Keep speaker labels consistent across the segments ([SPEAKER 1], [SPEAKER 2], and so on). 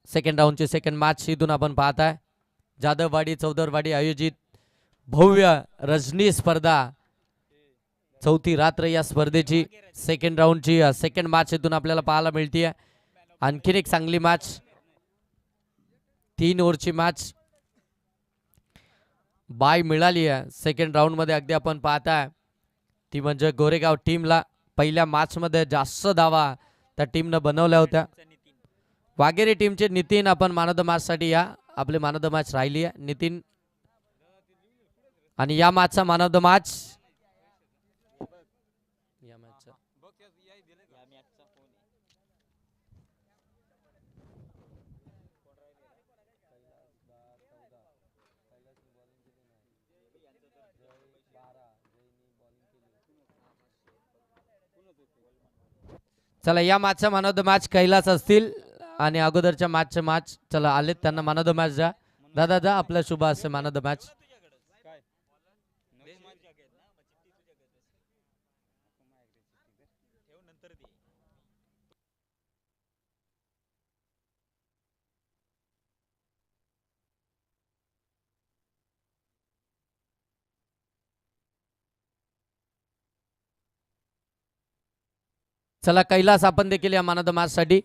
[SPEAKER 1] Second राऊंडची second match इथून आपण पाहताय. जाधववाडी चौदरवाडी आयोजित भव्य रजनी स्पर्धा, चौथी रात्र या स्पर्धेची सेकंड राऊंडची सेकंड मॅच इथून आपल्याला पाहायला मिळते. आणखीन एक चांगली मॅच, 3 ओव्हरची मॅच बाय मिळाली आहे सेकंड राऊंड मध्ये. अगदी आपण पाहताय ती म्हणजे गोरेगाव टीमला पहिल्या मॅच मध्ये जास्त धावा त्या टीमनं बनवल्या होत्या. वाघेरी टीमचे नितीन आपण मॅन ऑफ द मॅच साठी या. आपले मॅन ऑफ द मॅच राहिली आहे नितीन. आणि या मॅचचा मॅन ऑफ द मॅच चला, या मॅचचा man of the match Kailas असतील. आणि अगोदरच्या मॅचचे मॅच चला आलेत, त्यांना मॅन ऑफ द मॅच द्या. दादा जा आपल्या शुभ असते मॅन ऑफ द मॅच. चला कैलास आपण देखील या मॅन ऑफ द मॅच साठी.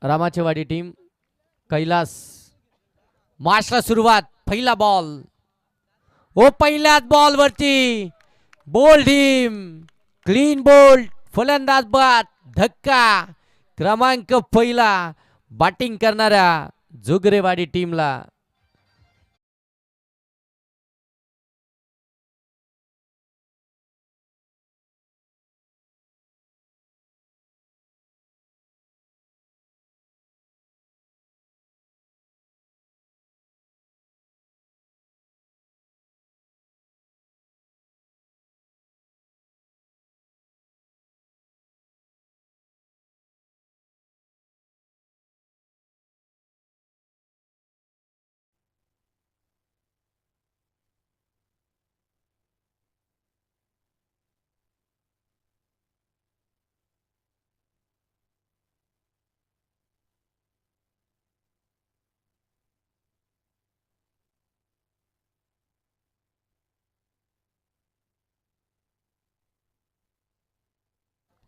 [SPEAKER 1] रामाचेवाडी टीम कैलास. मॅचला सुरुवात, पहिला बॉल. ओ पहिल्याच बॉल वरती बोल्ड टीम, क्लीन बोल्ड, फलंदाज बाद, धक्का. क्रमांक पहिला बॅटिंग करणाऱ्या जुगरेवाडी टीमला.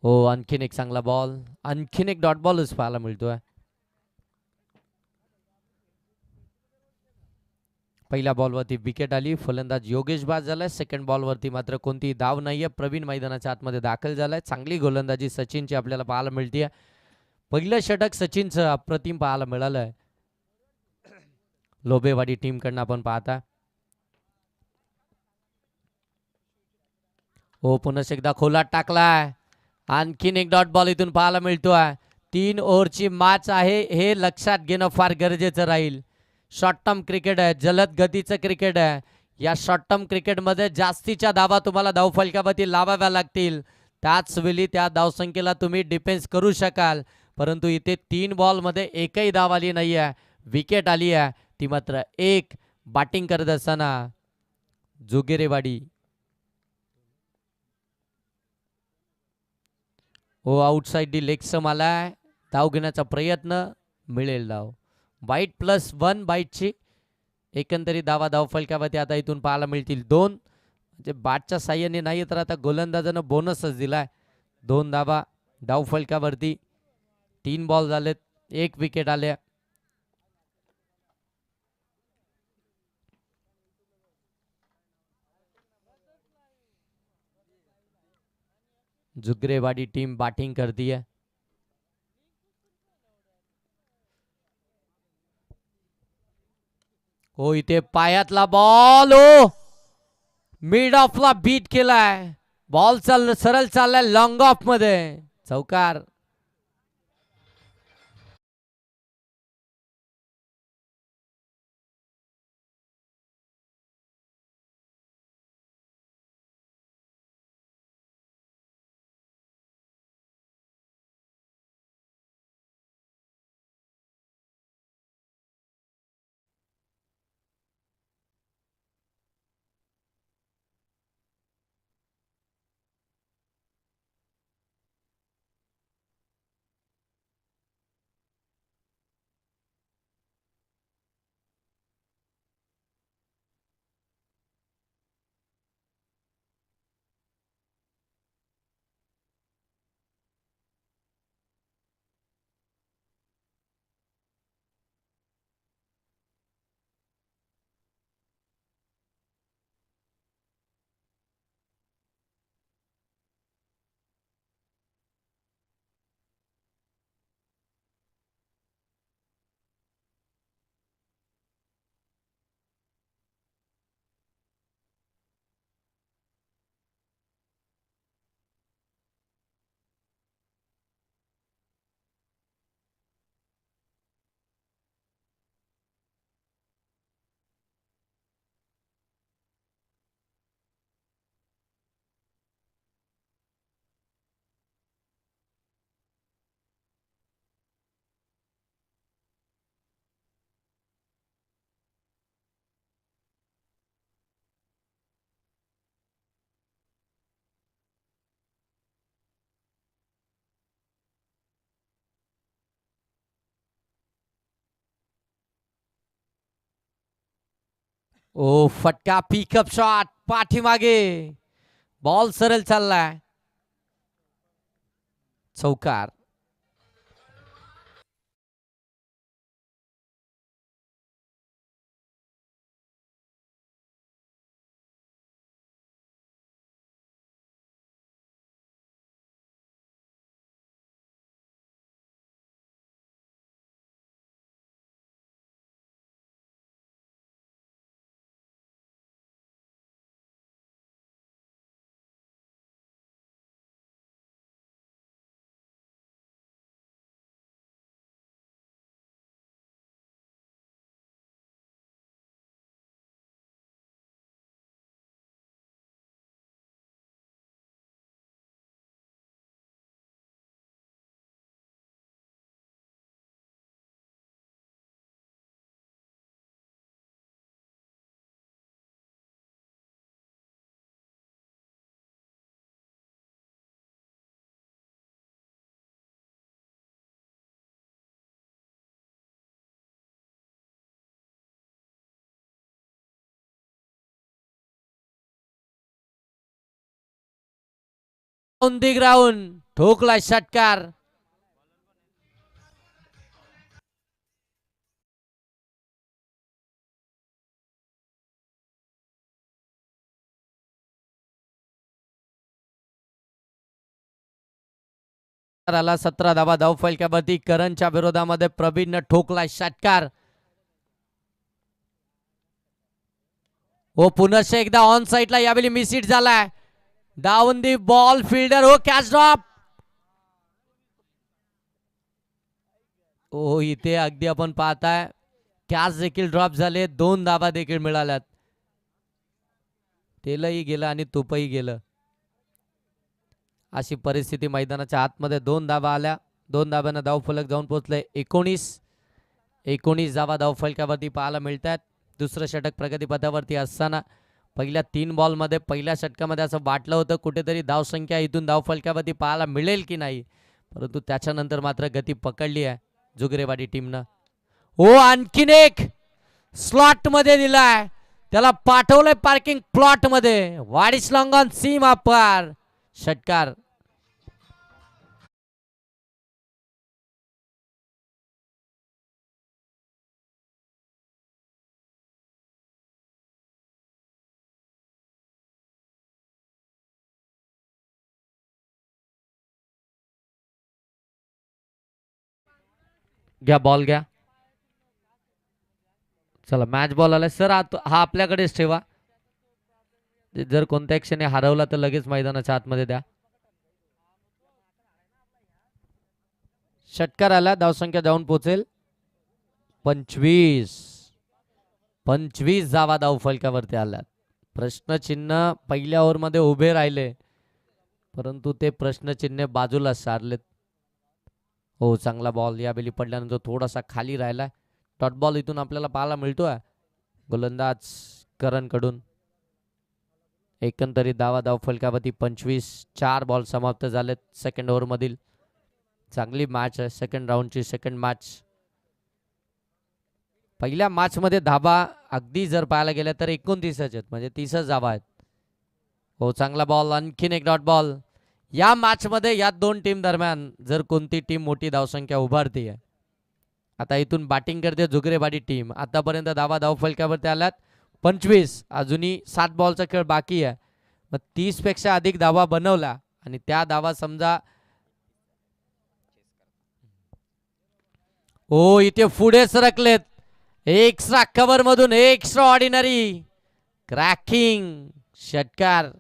[SPEAKER 1] हो, आणखीन एक चांगला बॉल, आणखीन एक डॉट बॉलच पाहायला मिळतोय. पहिल्या बॉलवरती विकेट आली, फलंदाज योगेश बाद झालाय. सेकंड बॉलवरती मात्र कोणतीही धाव नाहीये. प्रवीण मैदानाच्या आतमध्ये दाखल झालाय. चांगली गोलंदाजी सचिनची आपल्याला पाहायला मिळते. पहिलं षटक सचिनचं अप्रतिम पाहायला मिळालंय. लोबेवाडी टीम कडनं आपण पाहता. हो, पुन्हा एकदा खोलात टाकलाय. आणखीन एक डॉट बॉल इथून पाहायला मिळतोय. 3 ओव्हरची मॅच आहे, हे लक्षात घेणं फार गरजेचं राहील. शॉर्ट टर्म क्रिकेट आहे, जलद गतीचं क्रिकेट आहे. या शॉर्ट टर्म क्रिकेटमध्ये जास्तीच्या धावा तुम्हाला धावफलकावरती लावाव्या लागतील. त्याच वेळी त्या धावसंख्येला तुम्ही डिफेन्स करू शकाल. परंतु इथे 3 बॉलमध्ये एकही धाव आली नाही आहे. विकेट आली आहे, ती मात्र एक. बॅटिंग करत असताना जोगेरेवाडी. हो, आउटसाइड डी लेग सम आलाय. धाव घेण्याचा प्रयत्न, मिळेल धाव. वाईट +1 बाईटची एकंदरीत धावा धावफलकावरती आता इथून पाहायला मिळतील 2. म्हणजे बॅटच्या साह्याने नाही तर आता गोलंदाजानं बोनसच दिलाय. 2 धावा धावफलकावरती. 3 बॉल झालेत, 1 विकेट आल्या. जुगरेवाडी टीम बॅटिंग करतीये. हो, इथे पायातला बॉल, ओ मिड ऑफला बीट केलाय. बॉल सरळ चाललाय लॉंग ऑफ मध्ये, चौकार. ओ फटका पिकअप शॉट पाठीमागे बॉल सरळ चाललाय चौकार. ऑन दी ग्राउंड ठोकला षटकार. आला 17 धावा धाव फलकावरती. करणच्या विरोधामध्ये प्रवीणनं ठोकला षटकार. हो पुनश्च एकदा ऑन साइडला यावेळी मिस हिट झालाय. डाऊन दी बॉल फिल्डर हो कॅच ड्रॉप. हो इथे अगदी आपण पाहताय कॅच देखील ड्रॉप झाले. 2 धावा देखील मिळाल्यात. तेलही गेलं आणि तुपही गेलं अशी परिस्थिती मैदानाच्या आतमध्ये. 2 धावा आल्या. 2 धाब्यानं धावफलक जाऊन पोहोचले 19 धावा धावफलकावरती पाहायला मिळतात. दुसरं षटक प्रगतीपथावरती असताना पहिल्या 3 बॉलमध्ये पहिल्या षटकामध्ये असं वाटलं होतं कुठेतरी धावसंख्या इथून धावफलकावरती पाहायला मिळेल की नाही, परंतु त्याच्यानंतर मात्र गती पकडली आहे जुगरेवाडी टीमनं. हो आणखीन एक स्लॉट मध्ये दिलाय. त्याला पाठवलंय पार्किंग प्लॉट मध्ये. वाडिस लॉंगॉन सीमा पार षटकार. घ्या बॉल घ्या. चला मॅच बॉल आलाय सर. हा आपल्याकडेच ठेवा. जर कोणत्या क्षणी हरवला तर लगेच मैदानाच्या आतमध्ये द्या. षटकार आला. धावसंख्या जाऊन पोहोचेल 25 धावा धावफलकावरती आल्यात. प्रश्नचिन्ह पहिल्या ओव्हरमध्ये उभे राहिले परंतु ते प्रश्नचिन्ह बाजूला सारलेत. हो चांगला बॉल यावेळी पडल्यानंतर थोडासा खाली राहिला. डॉट बॉल इथून आपल्याला पाहायला मिळतोय गोलंदाज करण कडून. एकंदरीत धावा धावफलकावरती 25. 4 बॉल समाप्त झालेत सेकंड ओव्हर मधील. चांगली मॅच आहे. सेकंड राऊंडची सेकंड मॅच. पहिल्या मॅच मध्ये धाबा अगदी जर पाहायला गेल्या तर 29 आहेत म्हणजे 30च धाबा आहेत. हो चांगला बॉल. आणखीन एक डॉट बॉल. या मॅच मध्ये या 2 टीम दरम्यान जर कोणती टीम मोठी धावसंख्या उभारते. आता इथून बॅटिंग करते जुगरेवाडी टीम. आतापर्यंत धावा धावफलकावरती आल्यात 25. अजूनही 7 बॉलचा खेळ बाकी आहे. मग 30 पेक्षा अधिक धावा बनवला आणि त्या धावा समजा हो इथे पुढे सरकलेत. एक्स्ट्रा कव्हर मधून एक्स्ट्रा ऑर्डिनरी क्रॅकिंग षटकार.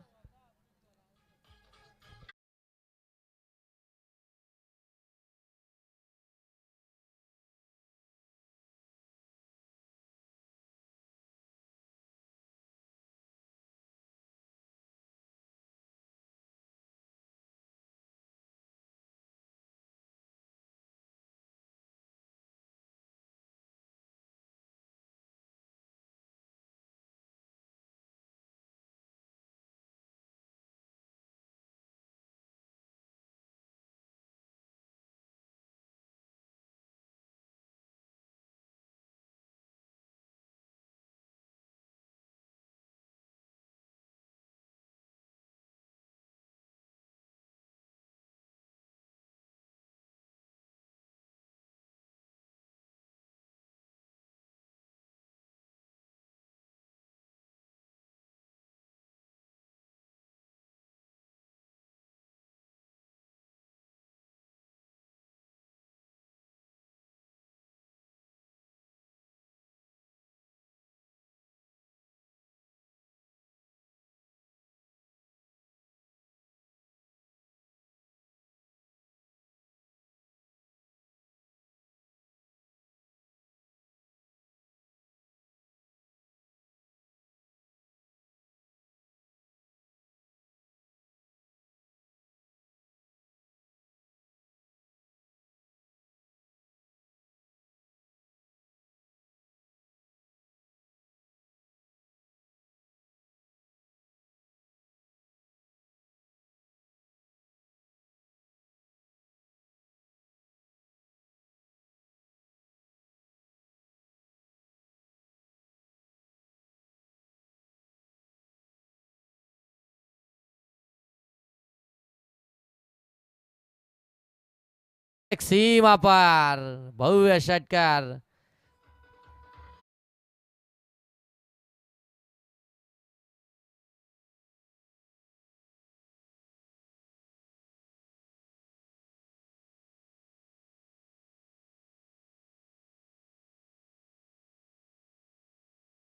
[SPEAKER 1] सीमा पार, भव्य षटकार.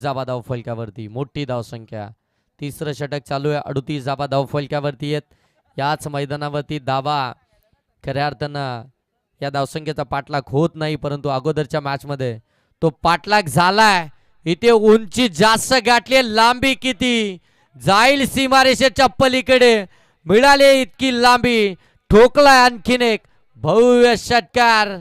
[SPEAKER 1] जाबा धाव फलकावरती मोठी धावसंख्या. तिसरं षटक चालू आहे. 38 जाबा धाव फलकावरती आहेत. याच मैदानावरती दाबा खऱ्या अर्थानं या धावसंख्येचा पाठलाग होत नाही, परंतु अगोदरच्या मॅच मध्ये तो पाठलाग झालाय. इथे उंची जास्त गाठली, लांबी किती जाईल सीमारेषेच्या पलीकडे, मिळाले इतकी लांबी, ठोकलाय आणखीन एक भव्य षटकार.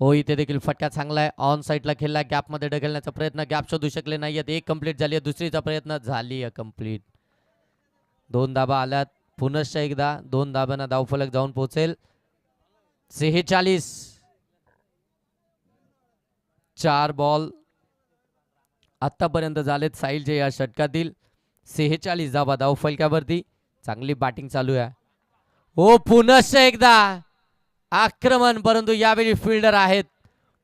[SPEAKER 1] हो, इथे देखील फटका चांगला आहे. ऑन साईडला खेळला, गॅप मध्ये ढकलण्याचा प्रयत्न, गॅप शोधू शकले नाहीयेत. एक कंप्लीट झाली आहे, दुसरीचा प्रयत्न झाली आहे कंप्लीट. 2 धाबा आल्यात. पुनश्च एकदा 2 धाब्यांना धावफलक जाऊन पोहोचेल. 46 4 बॉल आतापर्यंत झालेत साहिलचे या षटकातील. 46 धाबा धावफलकावरती. चांगली बॅटिंग चालू आहे. हो, पुनश्च एकदा आक्रमण, परंतु यावेळी फिल्डर आहेत.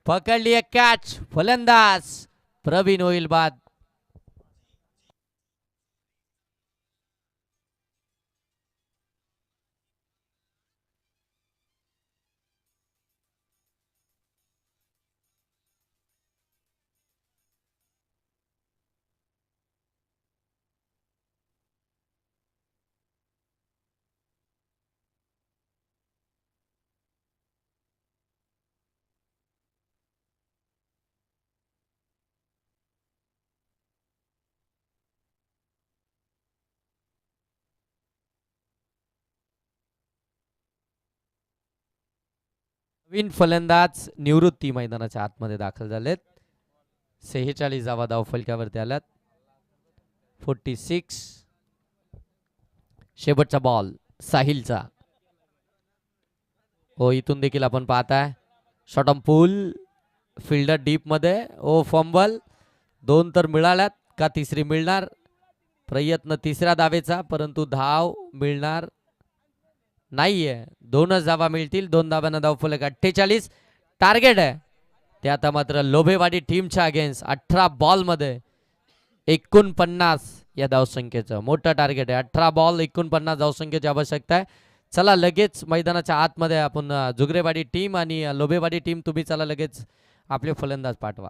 [SPEAKER 1] पकडली एक कॅच. फलंदाज प्रवीण होईल बाद. नवीन फलंदाज निवृत्ती मैदानाच्या आतमध्ये दाखल झालेत. 46 धावा धावफलकावरती आल्यात. 46 शेवटचा बॉल साहिलचा. हो, इथून देखील आपण पाहताय shot on pool, fielder deep मध्ये. ओ फंबल. 2 तर मिळाल्यात का तिसरी मिळणार? प्रयत्न तिसऱ्या धावेचा, परंतु धाव मिळणार नाहीये. 2च धावा मिळतील. 2 धाव्यांना धावफलक. 48 टार्गेट आहे ते आता मात्र लोभेवाडी टीमच्या अगेन्स्ट. 18 बॉल मध्ये 49 या धावसंख्येचं मोठं टार्गेट आहे. 18 बॉल 49 धावसंख्येची आवश्यकता आहे. चला लगेच मैदानाच्या आतमध्ये आपण जुगरेवाडी टीम आणि लोभेवाडी टीम, तुम्ही चला लगेच आपले फलंदाज पाठवा.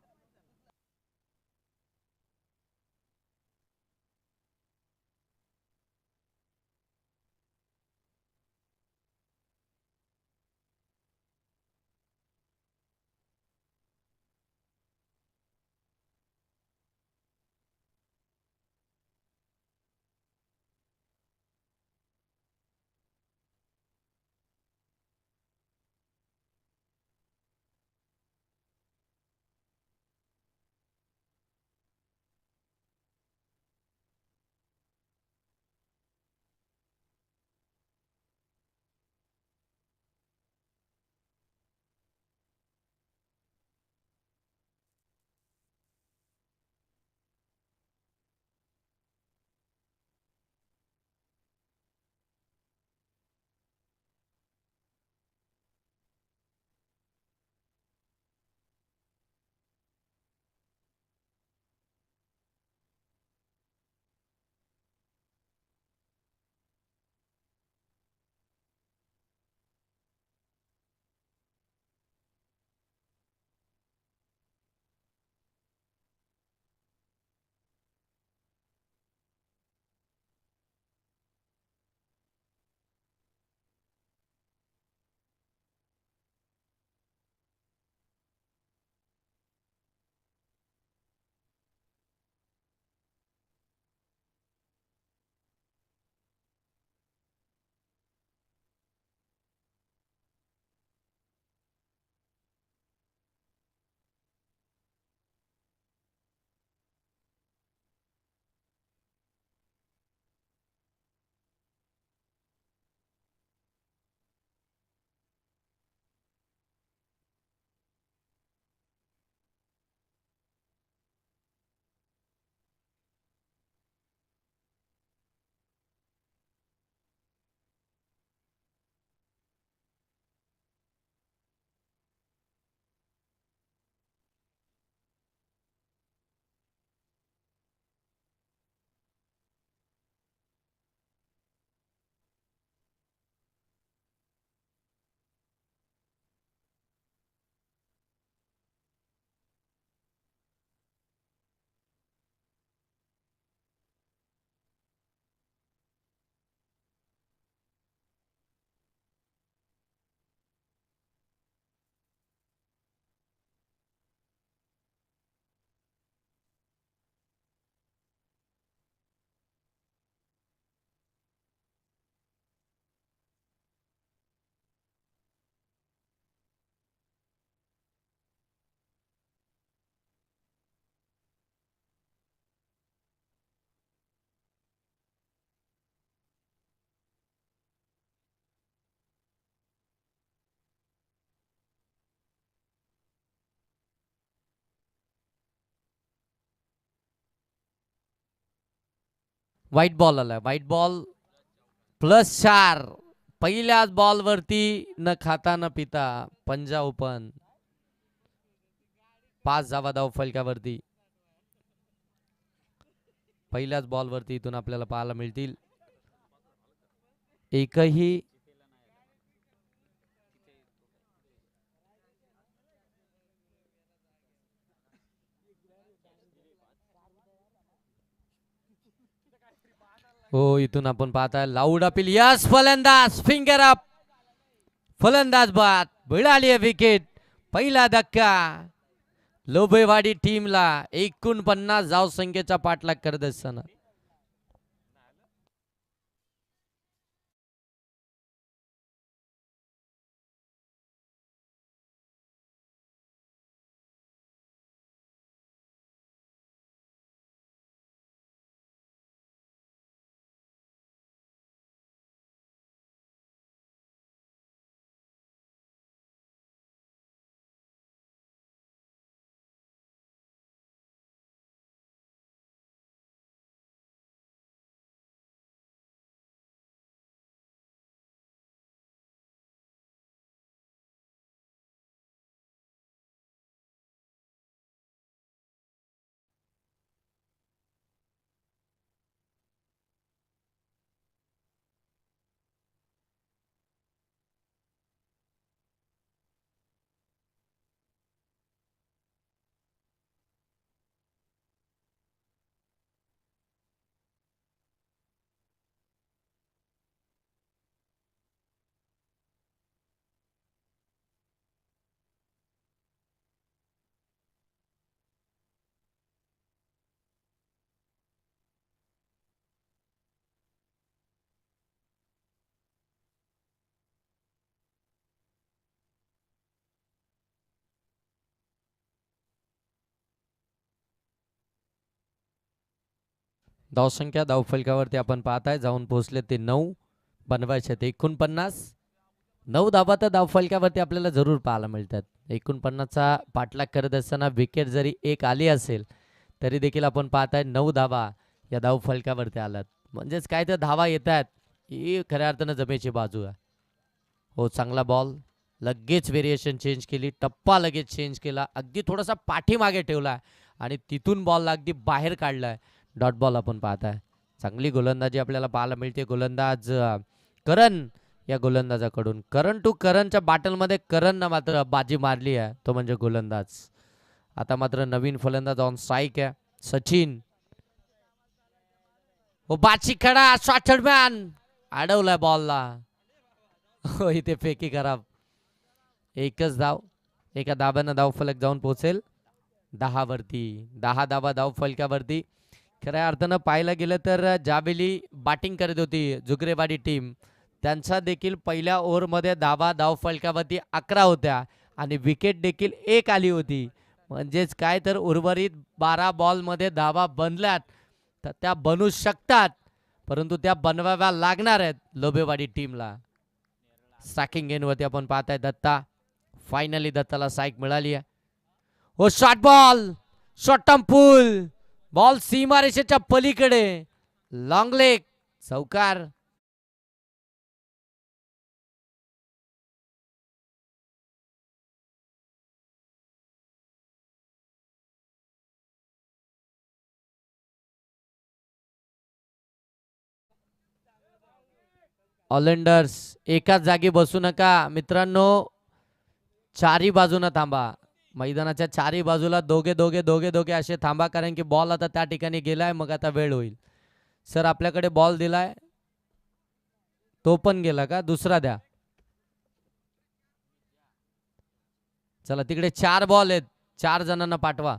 [SPEAKER 1] व्हाईट बॉल आलाय. White ball +4. पहिल्याच बॉल वरती न खाता न पिता पंजा ओपन. 5 धावा धाव फलकावरती पहिल्याच बॉल वरती इथून आपल्याला पाहायला मिळतील. एकही हो, इथून आपण पाहताय लाऊड अपील. यस, फलंदाज फिंगर अप. फलंदाज बाद. मिळाली आहे विकेट. पहिला धक्का लोबेवाडी टीमला 49 धावसंख्येचा पाठलाग करत असताना. धावसंख्या धावफलकावरती आपण पाहताय जाऊन पोहोचले ते 9. बनवायचे ते 49. 9 धाबा तर धावफलकावरती आपल्याला जरूर पाहायला मिळतात. 49चा पाठलाग करत असताना विकेट जरी एक आली असेल तरी देखील आपण पाहताय 9 धाबा या धावफलकावरती आलात. म्हणजेच काय तर धावा येतात ही खऱ्या अर्थानं जमेची बाजू आहे. हो, चांगला बॉल. लगेच व्हेरिएशन चेंज केली. टप्पा लगेच चेंज केला. अगदी थोडासा पाठीमागे ठेवला आणि तिथून बॉल अगदी बाहेर काढलाय. डॉट बॉल आपण पाहताय. चांगली गोलंदाजी आपल्याला पाहायला मिळते. गोलंदाज करण या गोलंदाजाकडून. करण टू करणच्या बॅटलमध्ये करणनं मात्र बाजी मारली आहे, तो म्हणजे गोलंदाज. आता मात्र नवीन फलंदाज ऑन स्ट्राईक आहे सचिन. हो, बाची खडा शॉटमॅन अडवलाय बॉलला. हो, इथे फेकी खराब. एकच धाव. एका धाब्यानं धावफलक जाऊन पोहोचेल 10 वरती. 10 धाबा धावफलकावरती. खऱ्या अर्थानं पाहायला गेलं तर ज्यावेळी बॅटिंग करत होती जुगरेवाडी टीम त्यांचा देखील पहिल्या ओव्हरमध्ये धाबा धावफलकावरती 11 होत्या आणि विकेट देखील एक आली होती. म्हणजेच काय तर उर्वरित 12 बॉलमध्ये धाबा बनल्यात तर त्या बनू शकतात, परंतु त्या बनवाव्या लागणार आहेत लोबेवाडी टीमला. स्ट्रायकिंग एंडवरती आपण पाहताय दत्ता. फायनली दत्ताला साईक मिळाली आहे. हो, शॉर्ट बॉल. शॉर्टम पूल. बॉल सीमारेषेच्या पलीकडे. Long leg. चौकार. ऑलेंडर्स एकाच जागी बसू नका मित्रांनो. चारी बाजूने थांबा. मैदानाच्या चारी बाजूला दोघे दोघे दोघे दोघे असे थांबा, कारण की बॉल आता त्या ठिकाणी गेलाय. मग आता वेळ होईल. सर, आपल्याकडे बॉल दिलाय तो पण गेला का? दुसरा द्या. चला, तिकडे 4 बॉल आहेत. 4 जणांना पाठवा.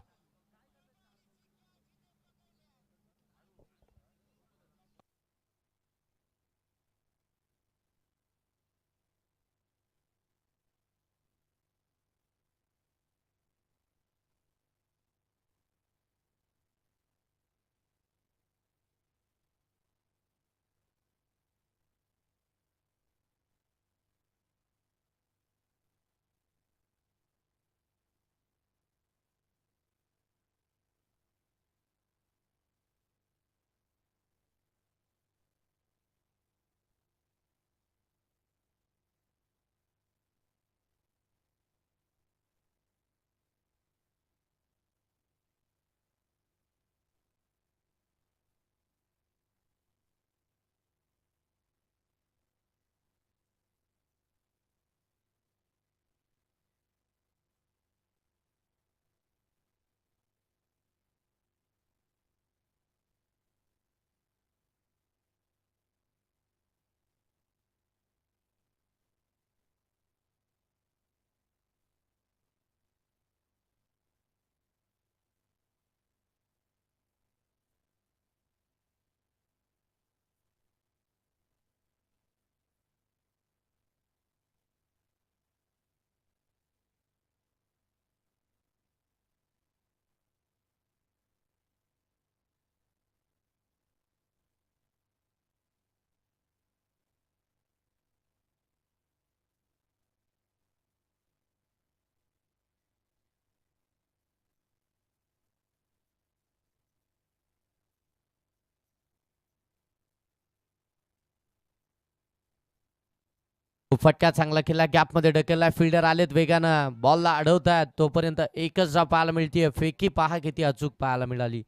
[SPEAKER 1] फटका चांगला केला, गॅपमध्ये ढकलला, फिल्डर आलेत वेगानं, बॉलला अडवतात. तोपर्यंत एकच धाव पाहायला मिळते. फेकी पहा किती अचूक पाहायला मिळाली.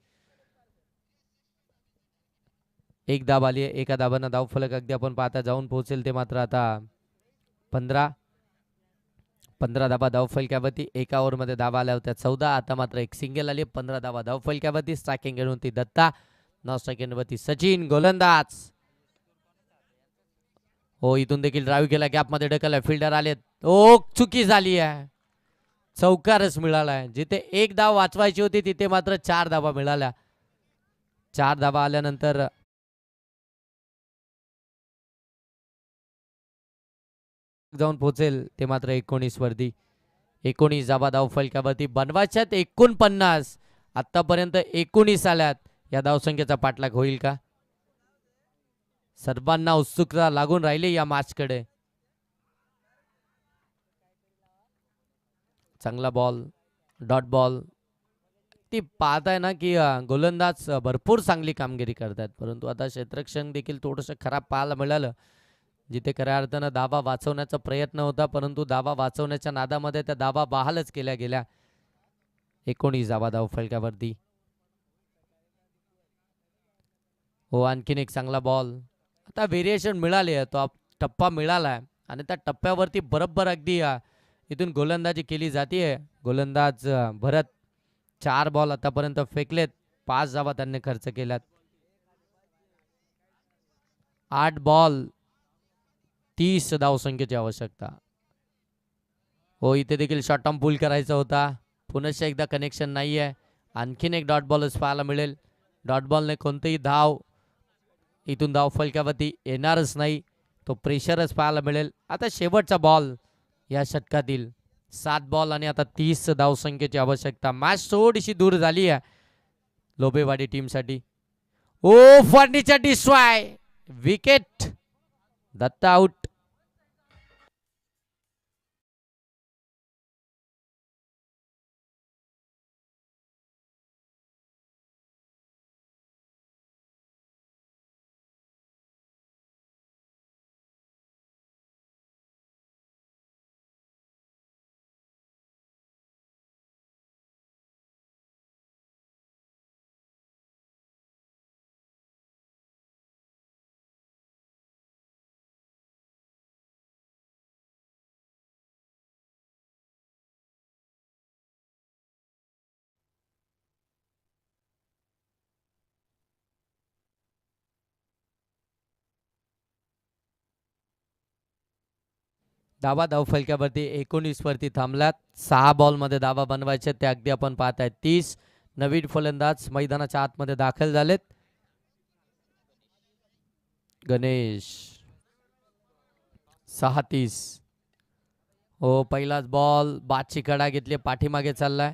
[SPEAKER 1] एक धाव आली आहे. एका धावानं धाव फलक अगदी आपण पाहता जाऊन पोहोचेल ते मात्र आता 15 धावा धाव फलकावरती. एका ओव्हरमध्ये धावा आल्या होत्या 14. आता मात्र एक सिंगल आली. 15 धावा धाव फलकावरती. स्ट्रायकिंग घेऊन ती दत्ता, नॉन स्ट्रायकिंग वरती सचिन गोलंदाज. हो, इथून देखील ड्राईव्ह केला, गॅपमध्ये ढकलला, फिल्डर आलेत. ओ, चुकी झाली आहे. चौकारच मिळालाय. जिथे एक धाव वाचवायची होती तिथे मात्र 4 धावा मिळाल्या. 4 धावा आल्यानंतर जाऊन पोहोचेल ते मात्र 19 वरती. 19 धावा धाव फलकावरती. बनवायच्यात 49. आतापर्यंत 19 आल्यात. या धावसंख्येचा पाठलाग होईल का? सर्वांना उत्सुकता लागून राहिली या मॅचकडे. चांगला बॉल, डॉट बॉल. ती पाहताय ना की गोलंदाज भरपूर चांगली कामगिरी करतात, परंतु आता क्षेत्ररक्षण देखील थोडंसं खराब पाहायला मिळालं. जिथे खऱ्या अर्थानं धावा वाचवण्याचा प्रयत्न होता, परंतु धावा वाचवण्याच्या नादामध्ये त्या धावा बहालच केल्या गेल्या. 19 धावा धाव फलकावरती. हो, आणखीन एक चांगला बॉल. आता व्हेरिएशन मिळाली आहे, तो टप्पा मिळाला आहे आणि त्या टप्प्यावरती बरोबर अगदी इथून गोलंदाजी केली जाते. गोलंदाज भरत 4 बॉल आतापर्यंत फेकलेत. 5 धावा त्यांनी खर्च केल्यात. 8 बॉल 30 धावसंख्येची आवश्यकता. हो, इथे देखील शॉर्ट टर्म पूल करायचा होता. पुनश्च एकदा कनेक्शन नाही आहे. आणखीन एक डॉट बॉलच पाहायला मिळेल. डॉट बॉलने कोणतेही धाव इथून धाव फलकावरती येणारच नाही. तो प्रेशरच पाहायला मिळेल. आता शेवटचा बॉल या षटकातील. 7 बॉल आणि आता 30 धावसंख्येची आवश्यकता. मॅच थोडीशी दूर झाली आहे लोबेवाडी टीमसाठी. ओ, furniture destroy, wicket. Datta out. धावा धाव फलकावरती 19 वरती थांबल्यात. 6 बॉलमध्ये धावा बनवायचे ते अगदी आपण पाहताय. 30 नवीन फलंदाज मैदानाच्या आतमध्ये दाखल झालेत. गणेश 36. हो, पहिलाच बॉल, बादची कडा घेतली, पाठीमागे चाललाय.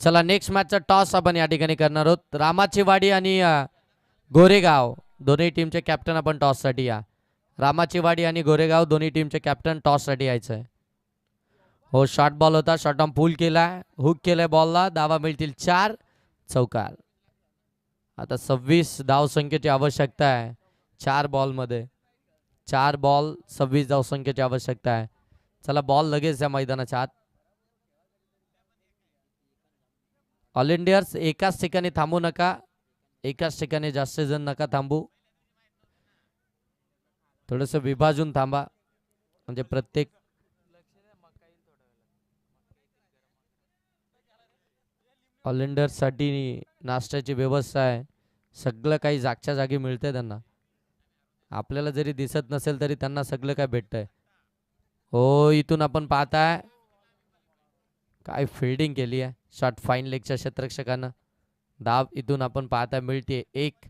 [SPEAKER 1] चला, नेक्स्ट मॅचचा टॉस आपण या ठिकाणी करणार आहोत. रामाची वाडी आणि गोरेगाव दोन्ही टीमचे कॅप्टन आपण टॉस साठी या. रामाची वाडी आणि गोरेगाव दोन्ही टीमचे कॅप्टन टॉस साठी यायचं आहे. हो, शॉर्ट बॉल होता, शॉर्ट ऑन पूल केलाय, हुक केलाय बॉलला. धावा मिळतील 4. चौकार. आता 26 धावसंख्येची आवश्यकता आहे 4 बॉलमध्ये. 4 बॉल 26 धावसंख्येची आवश्यकता आहे. चला, बॉल लगेच या मैदानाच्या आत. ऑल इंडियर्स एकाच ठिकाणी थांबू नका. एकाच ठिकाणी जास्त जण नका थांबू. थोडंसं विभाजून थांबा, म्हणजे प्रत्येक ऑल इंडियर्स साठी नाश्त्याची व्यवस्था आहे. सगळं काही जागच्या जागी मिळते त्यांना. आपल्याला जरी दिसत नसेल तरी त्यांना सगळं काय भेटतंय. हो, इथून आपण पाहताय काय फिल्डिंग केली आहे शॉर्ट फाईन लेगच्या क्षेत्ररक्षकानं. धाव इथून आपण पाहता मिळते 1.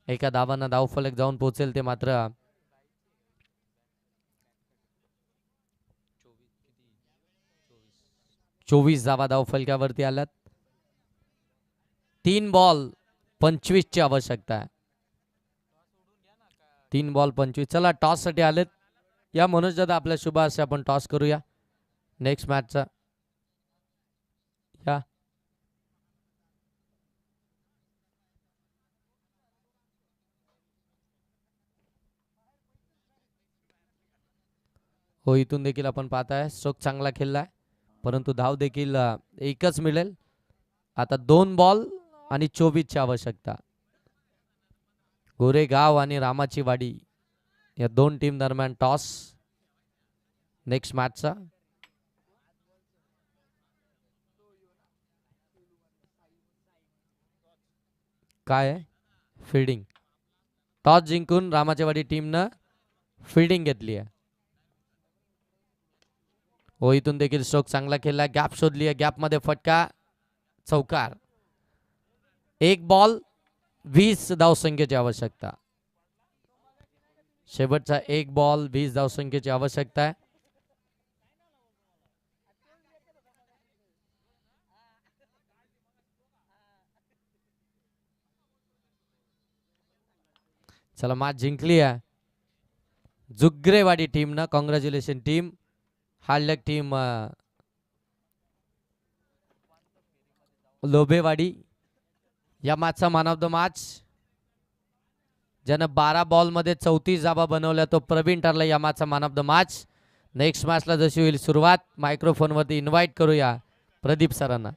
[SPEAKER 1] एका धावानं धाव फलक जाऊन पोहोचेल ते मात्र 24 धावा धाव फलकावरती आल्यात. 3 बॉल 25 ची आवश्यकता आहे. 3 बॉल 25. चला, टॉस साठी आलेत. या मनोज दादा, आपल्या शुभ असे आपण टॉस करूया नेक्स्ट मॅचचा. या हो, इथून देखील आपण पाहताय स्ट्रोक चांगला खेळलाय, परंतु धाव देखील एकच मिळेल. आता 2 बॉल आणि 24 ची आवश्यकता. गोरेगाव आणि रामाची वाडी या दोन टीम दरम्यान टॉस नेक्स्ट मॅचचा. काय आहे फिल्डिंग. टॉस जिंकून रामाचेवाडी टीमनं फिल्डिंग घेतली आहे. हो, इथून देखील स्ट्रोक चांगला खेळला, गॅप शोधली आहे, गॅप मध्ये फटका, चौकार. 1 बॉल 20 धावसंख्येची आवश्यकता. शेवटचा 1 बॉल 20 धावसंख्येची आवश्यकता आहे. चला, मॅच जिंकली आहे जुग्रेवाडी टीमनं. Congratulation team. हार्ड लक टीम लोभेवाडी. या मॅचचा मॅन ऑफ द मॅच ज्यानं 12 बॉलमध्ये 34 धावा बनवल्या तो प्रवीण ठरला या मॅचचा man of the match. Next मॅचला जशी होईल सुरुवात, मायक्रोफोनवरती इन्व्हाइट करूया प्रदीप सरांना.